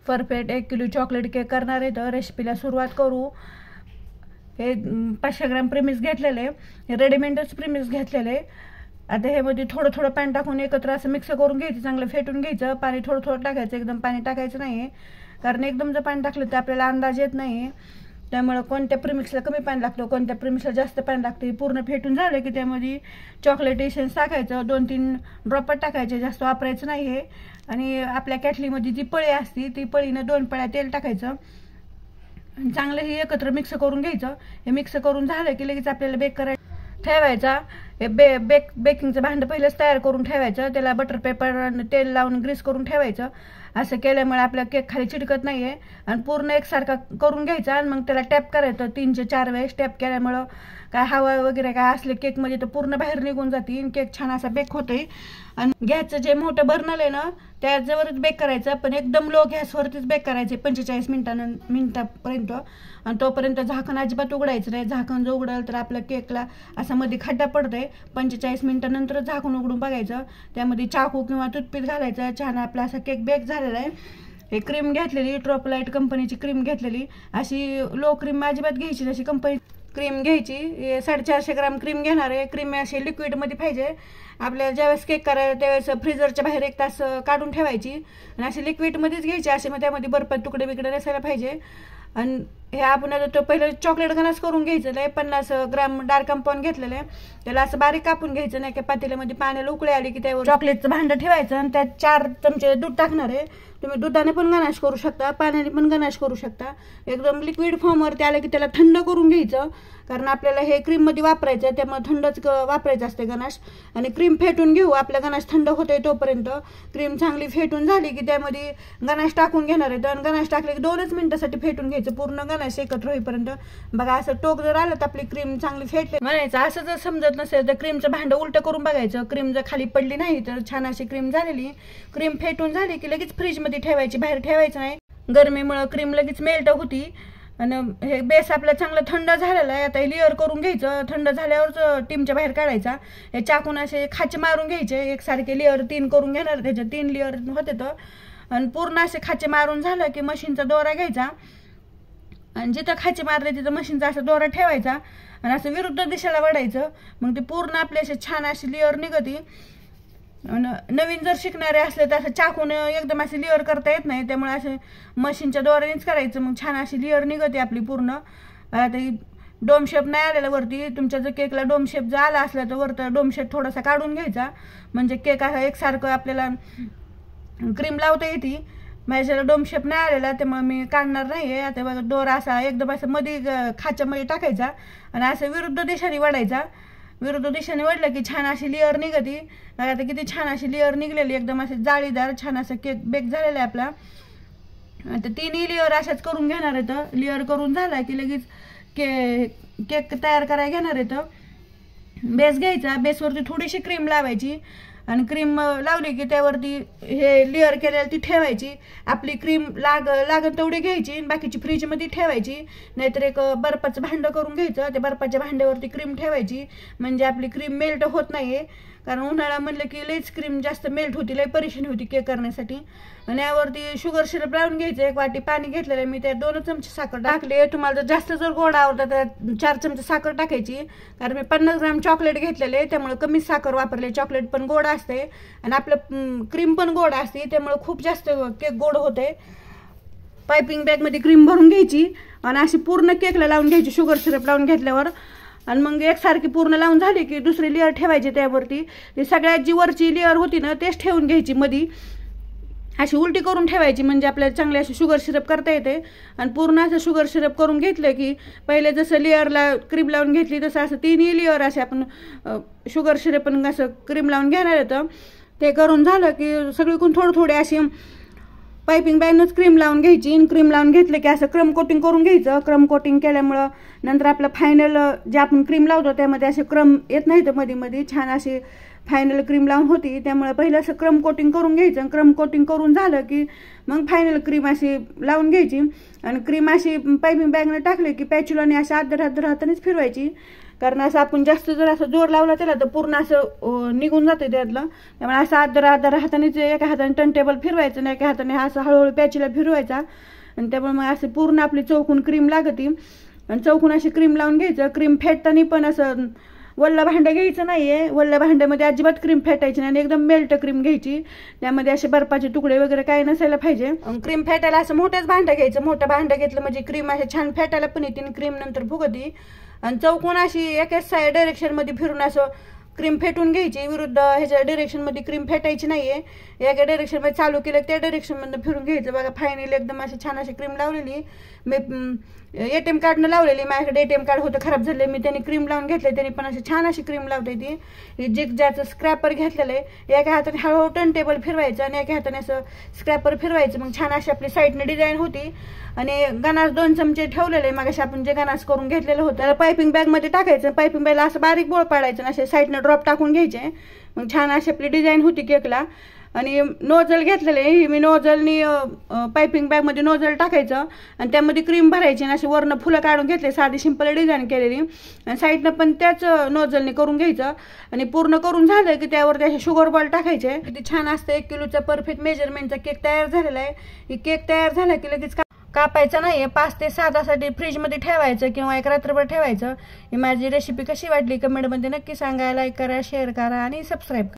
Perfect 1 kilo chocolate cake करणार आहे. तर रेसिपीला सुरुवात करू. हे 500 ग्रॅम प्रेमिक्स घेतलेले, रेडीमेडच प्रेमिक्स घेतलेले. आता हे मध्ये थोडं थोडं पाणी टाकून एकत्र असं मिक्स करून घ्यायचं, चांगलं फेटून घ्यायचं. पाणी थोडं थोडं टाकायचं, एकदम पाणी टाकायचं नाही, कारण एकदम जर पाणी टाकलं तर आपल्याला अंदाज येत नाही. त्यामुळे कोणत्या प्रेमिक्सला कमी पाणी लागतं, कोणत्या प्रेमिक्सला जास्त पाणी लागते. पूर्ण फेटून झालं की त्यामध्ये चॉकलेट एसेन्स टाकायचं, 2-3 ड्रॉप टाकायचे, जास्त वापरायचं नाही हे. आणि आपल्या कॅटलीमध्ये जी पळी असते ती पळीनं 2 पळ्या तेल टाकायचं, चांगलं हे एकत्र मिक्स करून घ्यायचं. हे मिक्स करून झालं की लगेच आपल्याला बेक करायचं ठेवायचा. हे बेकिंगचं भांडं पहिलेच तयार करून ठेवायचं, त्याला बटर पेपर तेल लावून ग्रीस करून ठेवायचं. असं केल्यामुळे आपला केक खाली चिटकत नाही आहे. आणि पूर्ण एकसारखा करून घ्यायचा आणि मग त्याला टॅप करायचं 3 ते 4 वेळेस. टॅप केल्यामुळं काय हवा वगैरे काय असले केकमध्ये तर पूर्ण बाहेर निघून जाते, केक छान असा बेक होतोय. आणि गॅसचं जे मोठं बर्नर आहे ना त्याच्यावरच बेक करायचं, पण एकदम लो गॅसवरतीच बेक करायचे 45 मिनिटापर्यंत. आणि तोपर्यंत झाकण अजिबात उघडायचं नाही. झाकण जर उघडलं तर आपल्या केकला असा मध्ये खड्डा पडतोय. 45 मिनिटानंतर झाकून उघडून बघायचं, त्यामध्ये चाकू किंवा टूथपीक घालायचं. छान आपला असा केक बेक झालेला आहे. हे क्रीम घेतलेली, ट्रॉपलाइट कंपनीची क्रीम घेतलेली. अशी लो क्रीम अजिबात घ्यायची, जशी कंपनी क्रीम घ्यायची. 450 ग्रॅम क्रीम घेणार आहे. क्रीम अशी लिक्विडमध्ये पाहिजे. आपल्याला ज्यावेळेस केक करायला त्यावेळेस फ्रीजरच्या बाहेर 1 तास काढून ठेवायची आणि अशी लिक्विडमध्येच घ्यायची. असे मग त्यामध्ये बर्फात तुकडे बिकडे नसायला पाहिजे. आणि हे आपण आता तो पहिलं चॉकलेट गनाश करून घ्यायचं आहे. 50 ग्रॅम डार्क कॉम्पाऊंड घेतलेलं आहे. त्याला असं बारीक कापून घ्यायचं नाही. की पातेल्यामध्ये पाण्याला उकळी आली की त्यावर चॉकलेटचं भांडं ठेवायचं आणि त्यात 4 चमचे दूध टाकणार आहे. तुम्ही दुधाने पण गनाश करू शकता, पाण्याने पण गनाश करू शकता. एकदम लिक्विड फॉर्मवरती आलं की त्याला थंड करून घ्यायचं, कारण आपल्याला हे क्रीममध्ये वापरायचं आहे, त्यामुळे थंडच वापरायचं असते गनाश. आणि क्रीम फेटून घेऊ, आपल्या गनाश थंड होतोय तोपर्यंत. क्रीम चांगली फेटून झाली की त्यामध्ये गनाश टाकून घेणार आहे. तर गनाश टाकले की 2च मिनिटासाठी फेटून घ्यायचं, पूर्ण गनाश एकत्र होईपर्यंत. बघा असं टोक जर आलं तर आपली क्रीम चांगली फेटली म्हणायचं. असं जर समजत नसेल तर क्रीमचं भांडं उलटं करून बघायचं. क्रीम जर खाली पडली नाही तर छान अशी क्रीम झालेली. क्रीम फेटून झाली की लगेच फ्रीजमध्ये ठेवायची, बाहेर ठेवायचं नाही. गरमीमुळे क्रीम लगेच मेल्ट होती. आणि हे बेस आपला चांगला थंड झालेला आहे. आता हे लेअर करून घ्यायचं. थंड झाल्यावरच टीमच्या बाहेर काढायचा. हे चाकून असे खाचे मारून घ्यायचे, एकसारखे लेअर 3 करून घेणार. त्याचे 3 लेअर होते तर. आणि पूर्ण असे खाचे मारून झालं की मशीनचा दोरा घ्यायचा आणि जिथं खाचे मारले तिथं मशीनचा असा दोरा ठेवायचा आणि असं विरुद्ध दिशेला वडायचं. मग ते पूर्ण आपले असे छान अशी लेअर निघती. नवीन जर शिकणारे असले तर असं चाकून एकदम अशी लेअर करता येत नाही, त्यामुळे असं मशीनच्या दोऱ्यानेच करायचं. मग छान अशी लेअर निघते आपली पूर्ण. आता डोम शेप नाही आलेला वरती, तुमच्या जर केकला डोम शेप जर आला असला तर वरतं डोम शेप थोडासा काढून घ्यायचा, म्हणजे केक असा एकसारखं आपल्याला क्रीम लावता येते. माझ्याला डोम शेप नाही आलेला त्यामुळे मी काढणार नाही आहे. आता बघा दोरा असा एकदम असं मध्ये खाच्यामध्ये टाकायचा आणि असं विरुद्ध दिशेने वडायचा. विरुद्ध दिशेने वडलं की छान अशी लेअर निघती. आता किती छान अशी लेअर निघलेली, एकदम असे जाळीदार छान असं केक बेक झालेला आहे आपला. आता 3 लेअर अशाच करून घेणार आहेत. लेअर करून झाला की लगेच केक तयार करायला घेणार आहेत. बेस घ्यायचा, बेसवरती थोडीशी क्रीम लावायची आणि क्रीम लावली की त्यावरती हे लेअर केलेली ती ठेवायची. आपली क्रीम लागत तेवढी घ्यायची आणि बाकीची फ्रीजमध्ये ठेवायची. नाहीतर एक बर्फाचं भांडं करून घ्यायचं, त्या बर्फाच्या भांड्यावरती क्रीम ठेवायची, म्हणजे आपली क्रीम मेल्ट होत नाही. कारण उन्हाळा म्हणलं की लईच क्रीम जास्त मेल्ट होती, लई परेशानी होती केक करण्यासाठी. आणि यावरती शुगर सिरप लावून घ्यायचं. 1 वाटी पाणी घेतलेलं आहे मी, त्यात 2 चमचे साखर टाकले. तुम्हाला जर जास्त जर गोड आवडतं तर 4 चमचे साखर टाकायची, कारण मी 50 ग्रॅम चॉकलेट घेतलेले त्यामुळे कमी साखर वापरले. चॉकलेट पण गोड असते आणि आपलं क्रीम पण गोड असते, त्यामुळे खूप जास्त केक गोड होते. पायपिंग बॅगमध्ये क्रीम भरून घ्यायची आणि अशी पूर्ण केकला लावून घ्यायची शुगर सिरप लावून घेतल्यावर. आणि मग एकसारखी पूर्ण लावून झाली की दुसरी लेअर ठेवायची त्यावरती. ती सगळ्यात जी वरची लेअर होती ना तेच ठेवून घ्यायची, मध्ये अशी उलटी करून ठेवायची, म्हणजे आपल्याला चांगले असे शुगर सिरप करता येते. आणि पूर्ण असं शुगर सिरप करून घेतलं की पहिले जसं लेअरला क्रीम लावून घेतली तसं असं 3 लेअर असे आपण शुगर सिरप पण असं क्रीम लावून घेणार होतं. ते करून झालं की सगळीकडून थोडे अशी पायपिंग बॅगनंच क्रीम लावून घ्यायची. आणि क्रीम लावून घेतलं की असं क्रम कोटिंग करून घ्यायचं. क्रम कोटिंग केल्यामुळं नंतर आपलं फायनल जे आपण क्रीम लावतो त्यामध्ये असे क्रम येत नाही, तर मध्ये छान अशी फायनल क्रीम लावून होती. त्यामुळे पहिलं असं क्रम कोटिंग करून घ्यायचं. क्रम कोटिंग करून झालं की मग फायनल क्रीम अशी लावून घ्यायची. आणि क्रीम अशी पायपिंग बॅगनं टाकली की पॅच्युलाने अशा अर्ध्या हातानेच फिरवायची. कारण असं आपण जास्त जर असं जोर लावला त्याला तर पूर्ण असं निघून जाते त्यातलं. त्यामुळे असं आदर हातानेच एका हाताने टर्न टेबल फिरवायचं आणि एका हाताने असं हळूहळू पॅचीला फिरवायचा. आणि त्यामुळे मग असं पूर्ण आपली चौकून क्रीम लागते. आणि चौकून अशी क्रीम लावून घ्यायचं. क्रीम फेटताना पण असं वल्लं भांडं घ्यायचं नाहीये. वल्ल्या भांड्यामध्ये अजिबात क्रीम फेटायची नाही आणि एकदम मेल्ट क्रीम घ्यायची. त्यामध्ये असे बर्फाचे तुकडे वगैरे काही नसायला पाहिजे. क्रीम फेटायला असं मोठंच भांडं घ्यायचं. मोठं भांडं घेतलं म्हणजे क्रीम असे छान फेटायला पण येते. क्रीम नंतर फुगती. आणि चौकून अशी एकाच डायरेक्शन मध्ये फिरून असं क्रीम फेटून घ्यायची. विरुद्ध ह्याच्या डायरेक्शन मध्ये क्रीम फेटायची नाहीये. एका डायरेक्शन मध्ये चालू केलं त्या डायरेक्शन मध्ये फिरून घ्यायचं. बघा फायनली एकदम अशी छान अशी क्रीम लावलेली. मी ATM कार्डनं लावलेली. माझ्याकडे ATM कार्ड होतं खराब झाले. मी त्यांनी क्रीम लावून घेतले. त्यांनी पण अशी छान अशी क्रीम लावते ती. जिगजॅगचं स्क्रॅपर घेतलेलं आहे. एका हाताने हळूहळू टर्न टेबल फिरवायचं आणि एका हाताने असं स्क्रॅपर फिरवायचं. मग छान अशी आपली साईडने डिझाईन होती. आणि गणास 2 चमचे ठेवलेले मागाशी आपण जे गणास करून घेतलेलं होतं त्याला पायपिंग बॅग मध्ये टाकायचं. पायपिंग बॅगला असं बारीक बोळ पाडायचं आणि असे साईडने ड्रॉप टाकून घ्यायचे. मग छान अशी आपली डिझाईन होती केकला. आणि नोझल घेतलेले मी नोझलनी पायपिंग बॅग मध्ये नोझल टाकायचं आणि त्यामध्ये क्रीम भरायची आणि अशी वरनं फुलं काढून घेतले. साधी सिंपल डिझाईन केलेली. आणि साईडनं पण त्याच नोझलने करून घ्यायचं. आणि पूर्ण करून झालं की त्यावर असे शुगर बॉल टाकायचे. किती छान असतं. 1 किलोचा परफेक्ट मेजरमेंटचा केक तयार झालेला आहे. ही केक तयार झाला की लगेच कापायचं नाहीये. 5 ते 7 तासासाठी फ्रीजमध्ये ठेवायचं किंवा 1 रात्रभर ठेवायचं. ही माझी रेसिपी कशी वाटली कमेंटमध्ये नक्की सांगा. लाईक करा, शेअर करा आणि सबस्क्राईब करा.